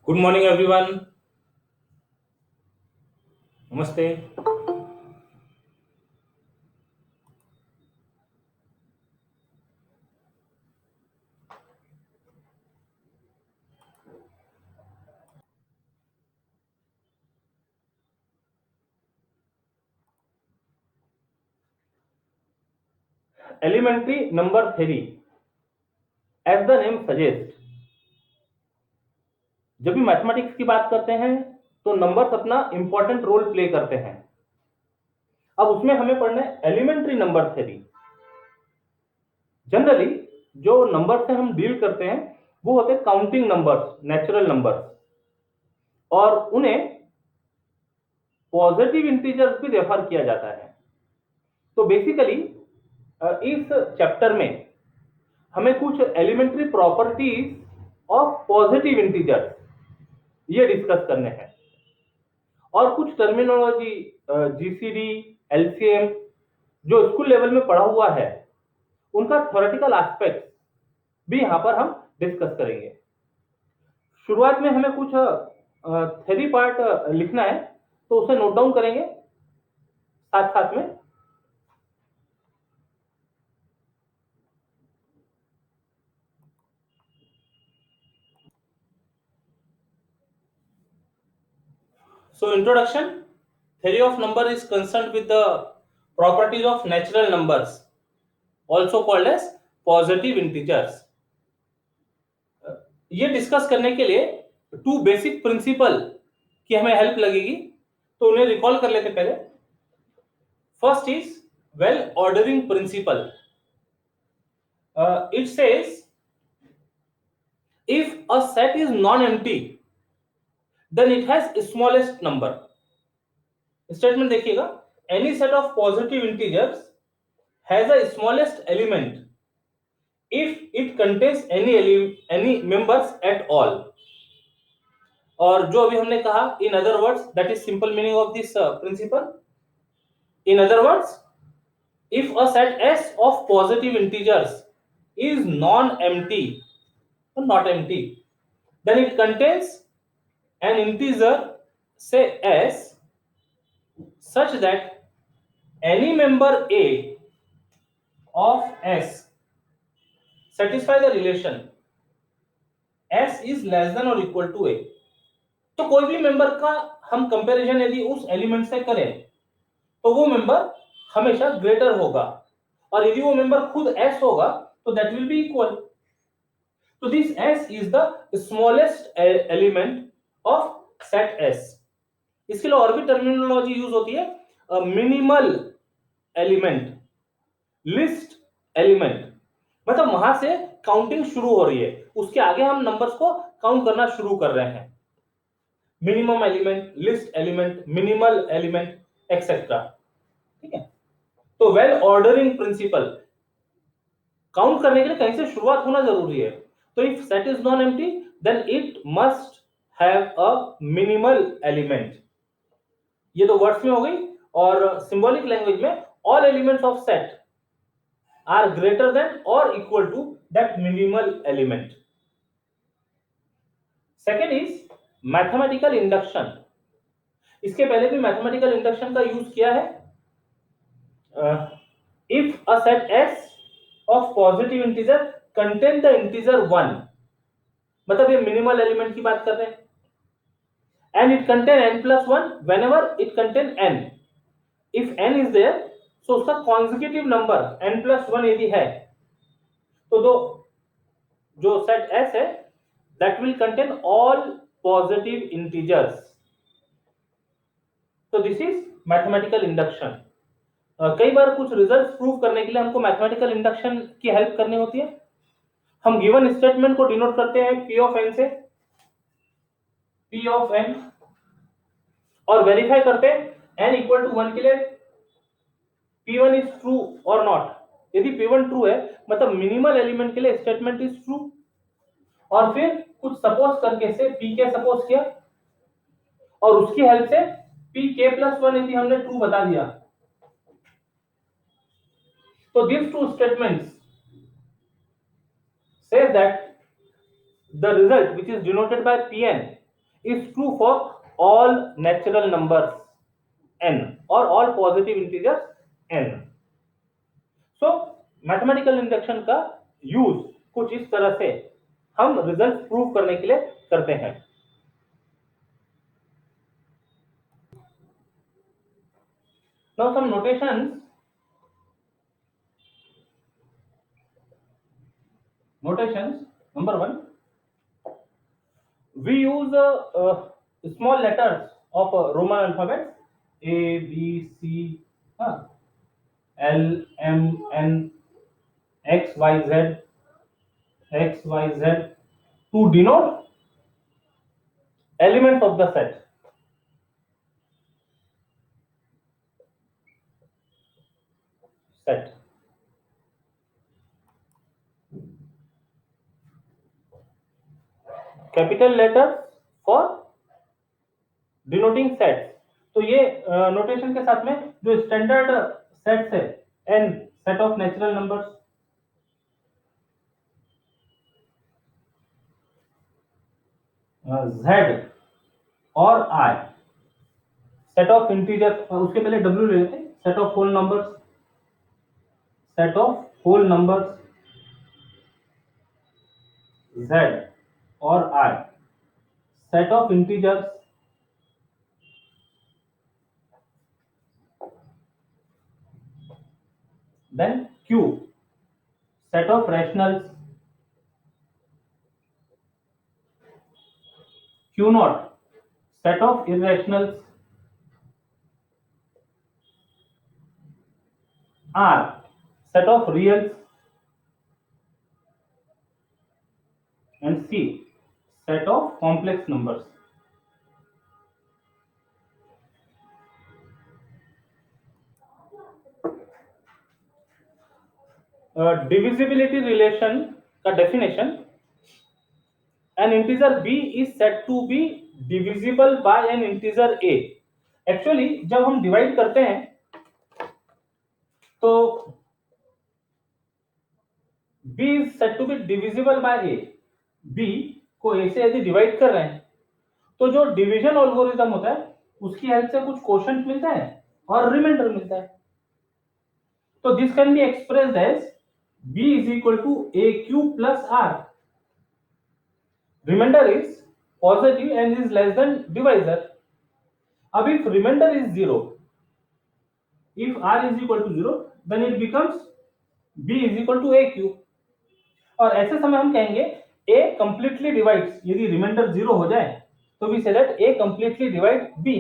Good morning everyone. नमस्ते। Elementary number theory, as the name suggest, जब भी mathematics की बात करते हैं तो नंबर्स अपना इंपॉर्टेंट रोल प्ले करते हैं। अब उसमें हमें पढ़ना है एलिमेंट्री नंबर थ्योरी। जनरली जो नंबर से हम डील करते हैं वो होते हैं काउंटिंग नंबर्स, नेचुरल नंबर्स, और उन्हें पॉजिटिव इंटीजर्स भी रेफर किया जाता है। तो बेसिकली इस चैप्टर में हमें कुछ elementary properties of positive integers ये डिस्कस करने हैं, और कुछ टर्मिनोलॉजी जीसीडी, एलसीएम जो स्कूल लेवल में पढ़ा हुआ है उनका थ्योरेटिकल एस्पेक्ट भी यहां पर हम डिस्कस करेंगे। शुरुआत में हमें कुछ थ्योरी पार्ट लिखना है, तो उसे नोट डाउन करेंगे साथ साथ में। So introduction, theory of number is concerned with the properties of natural numbers, also called as positive integers. ये डिस्कस करने के लिए टू बेसिक प्रिंसिपल की हमें हेल्प लगेगी, तो उन्हें रिकॉल कर लेते पहले। First is well ordering principle. It says if a set is non-empty then it has smallest number। Statement देखिएगा, any set of positive integers has a smallest element if it contains any members at all। और जो अभी हमने कहा, in other words, that is simple meaning of this principle। In other words, if a set S of positive integers is non-empty or not empty, then it contains an integer, say S, such that any member A of S satisfy the relation S is less than or equal to A। तो कोई भी member का हम comparison यदि उस element से करें तो वो मेंबर हमेशा ग्रेटर होगा, और यदि वो मेंबर खुद S होगा तो दैट विल बी इक्वल। तो this S is the smallest element of set S। इसके लिए और भी टर्मिनोलॉजी यूज होती है, मिनिमल एलिमेंट, लिस्ट एलिमेंट, मतलब वहां से काउंटिंग शुरू हो रही है, उसके आगे हम नंबर्स को काउंट करना शुरू कर रहे हैं। Minimum element, list element, minimal element, etcetera. ठीक है, तो वेल ऑर्डरिंग प्रिंसिपल, काउंट करने के लिए कहीं से शुरुआत होना जरूरी है। तो if set is non empty then it must have a minimal element. ये तो वर्ड्स में हो गई, और सिंबॉलिक लैंग्वेज में all elements of set are greater than और equal to that minimal element. Second is mathematical induction. इसके पहले भी मैथमेटिकल इंडक्शन का यूज किया है। If a set S of positive integer contain the integer 1, मतलब ये मिनिमल एलिमेंट की बात कर रहे हैं, and it contain n plus 1 whenever it contain n। if n is there, so उसका consecutive number n plus 1 यदि है तो दो जो सेट S है that will contain all positive integers। तो दिस इज मैथमेटिकल इंडक्शन। कई बार कुछ रिजल्ट प्रूव करने के लिए हमको मैथमेटिकल इंडक्शन की हेल्प करनी होती है। हम गिवन स्टेटमेंट को डिनोट करते हैं P ऑफ n से, P ऑफ n, और वेरीफाई करते हैं n इक्वल टू 1 के लिए P1 इज ट्रू और नॉट। यदि P1 ट्रू है मतलब मिनिमल एलिमेंट के लिए स्टेटमेंट इज ट्रू, और फिर कुछ सपोज करके से Pk सपोज किया, और उसकी हेल्प से Pk प्लस 1 यदि हमने ट्रू बता दिया, तो these two statements says that the result which is denoted by Pn is true for all natural numbers n or all positive integers n. So mathematical induction का use कुछ इस तरह से हम रिजल्ट प्रूव करने के लिए करते हैं. Now some notations. Number one, we use small letters of Roman alphabet A, B, C, L, M, N, X, Y, Z to denote elements of the set. Capital letters for denoting sets. तो ये notation के साथ में जो standard sets है n set of natural numbers, z और i set of integer, उसके पहले w ले लेते हैं, set of whole numbers z और i set of integers then q set of rationals, q naught set of irrationals, r set of reals, and c set of complex numbers. Divisibility relation का definition, an integer b is said to be divisible by an integer a. Actually जब हम divide करते हैं तो b is said to be divisible by a. b को a से यदि divide कर रहे हैं तो जो डिवीजन एल्गोरिथम होता है उसकी हेल्प से कुछ क्वोशंट मिलता है और रिमाइंडर मिलता है. तो this can be expressed as b is equal to aq plus r. Remainder is positive and is less than divisor. अब if remainder is 0, if r is equal to 0, then it becomes b is equal to aq. और ऐसे समय हम कहेंगे a completely divides, यदि remainder 0 हो जाए तो we say that a completely divide b.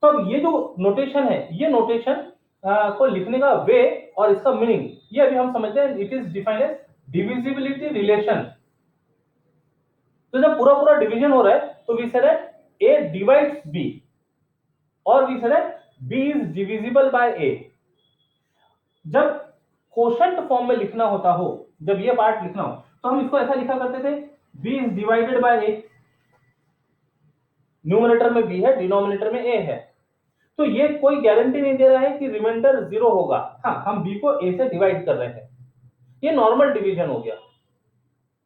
तो अब ये जो नोटेशन है, ये नोटेशन को लिखने का वे और इसका मीनिंग ये अभी हम समझते हैं. It is defined as divisibility relation. तो जब पूरा पूरा डिवीजन हो रहा है तो we say that a divides b और we say that b is divisible by a. जब क्वोशंट फॉर्म में लिखना होता हो, जब ये पार्ट लिखना हो तो हम इसको ऐसा लिखा करते थे b is divided by a. Numerator में b है, डिनोमिनेटर में a है. तो ये कोई गारंटी नहीं दे रहा है कि रिमाइंडर 0 होगा. हाँ, हम b को a से डिवाइड कर रहे हैं. ये नॉर्मल डिवीजन हो गया,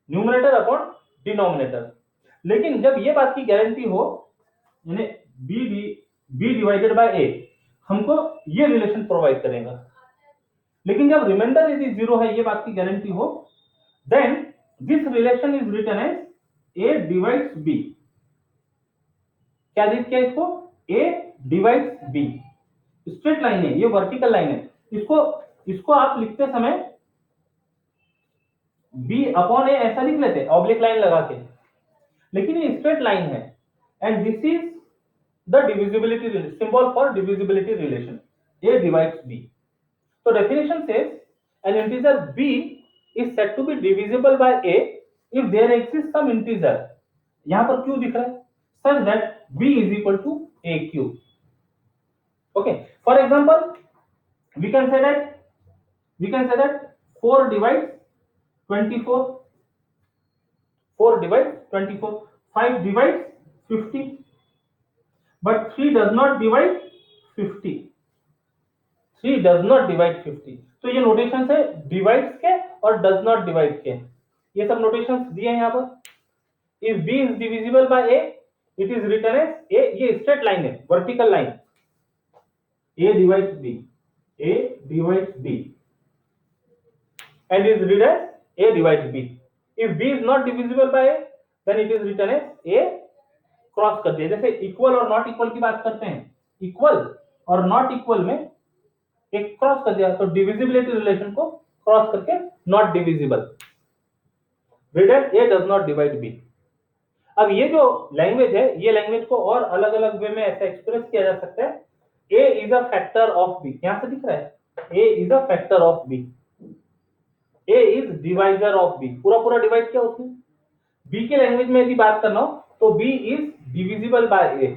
न्यूमरेटर अपॉन डिनोमिनेटर. लेकिन जब ये बात की गारंटी हो, यानी b डिवाइडेड बाय a, हमको ये रिलेशन प्रोवाइड करेगा. लेकिन जब रिमाइंडर यदि 0 है, ये बात की गारंटी हो, then this relation is written as a divides b. क्या लिख किया इसको? a divides b. Straight line है, ये वर्टिकल लाइन है. इसको आप लिखते समय b अपॉन a ऐसा लिख लेते ऑब्लिक लाइन लगा के, लेकिन ये स्ट्रेट लाइन है and this is the divisibility symbol for divisibility relation. a divides b. तो definition says an integer b is said to be divisible by a if there exists some integer, यहां पर q दिख रहा है, such that b is equal to aq. Okay, for example we can say that 4 divides 24, 4 divides 24, 5 divides 50, but 3 does not divide 50. 3 does not divide 50. तो ये notations है divides के और डज नॉट डिवाइड के. ये सब नोटेशंस दिए हैं यहां पर. If b is divisible by a, it is written as a, ये स्ट्रेट लाइन है, vertical line, a divides b, a divides b and is read as a divides b. If b is not divisible by a, then it is written as a cross कर दिया। जैसे equal और not equal की बात करते हैं, equal और not equal में एक क्रॉस कर दिया, तो डिविजिबिलिटी रिलेशन को क्रॉस करके not divisible, read as a does not divide b। अब ये जो लैंग्वेज है, ये लैंग्वेज को और अलग अलग वे में ऐसा एक्सप्रेस किया जा सकता है, a is a factor of b, यहां से दिख रहा है a is a factor of b, a is divisor of b, पूरा पूरा डिवाइड किया उसने। b के लैंग्वेज में यदि बात करना हो तो b is divisible by a,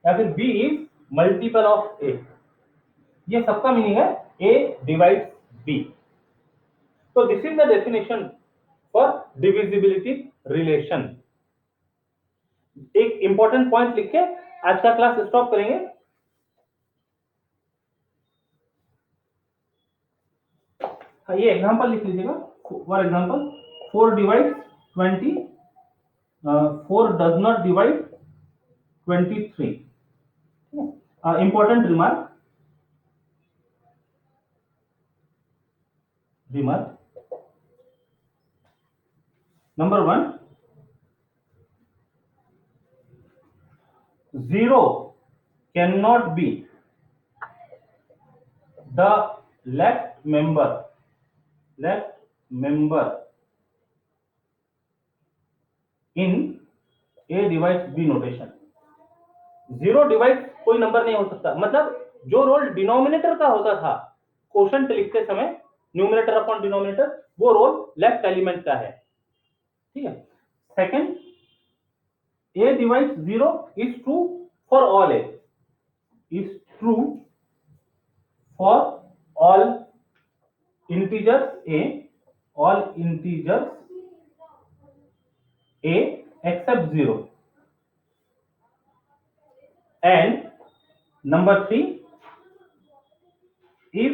या फिर b is multiple of a, ये सबका मीनिंग है a divides b। तो this is the definition for divisibility relation. एक इंपॉर्टेंट पॉइंट लिख के आज का क्लास स्टॉप करेंगे। हाँ, ये एग्जांपल लिख लीजिएगा। For example 4 divides 20, 4 does not divide 23। Important remark number 1, 0 cannot be the left member in a divides b notation। 0 divide कोई नंबर नहीं हो सकता, मतलब जो रोल डिनोमिनेटर का होता था क्वोशंट लिखते समय, न्यूमरेटर अपॉन डिनोमिनेटर, वो रोल लेफ्ट एलिमेंट का है, ठीक है। Second, a divides 0 is true for all a, is true for all integers a, all integers a except 0। And number 3, if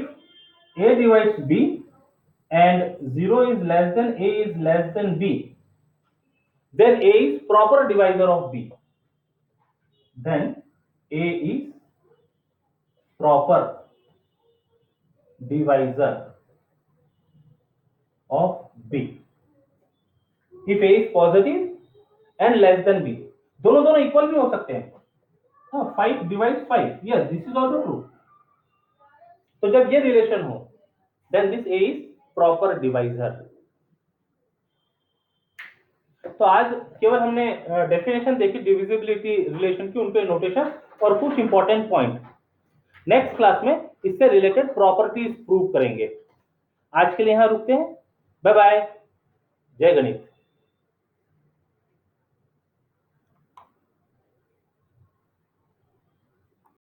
a divides b and 0 is less than a is less than b, then a is proper divisor of b, then a is proper divisor of b if a is positive and less than b। दोनों equal भी हो सकते हैं। हाँ, 5 divides 5, yes, this is also true। तो जब ये relation हो, then this a is proper divisor। तो आज केवल हमने डेफिनेशन देखी डिविजिबिलिटी रिलेशन की, उनके नोटेशन और कुछ इंपॉर्टेंट पॉइंट। नेक्स्ट क्लास में इससे रिलेटेड प्रॉपर्टीज प्रूव करेंगे। आज के लिए यहां रुकते हैं। बाय बाय, जय गणित।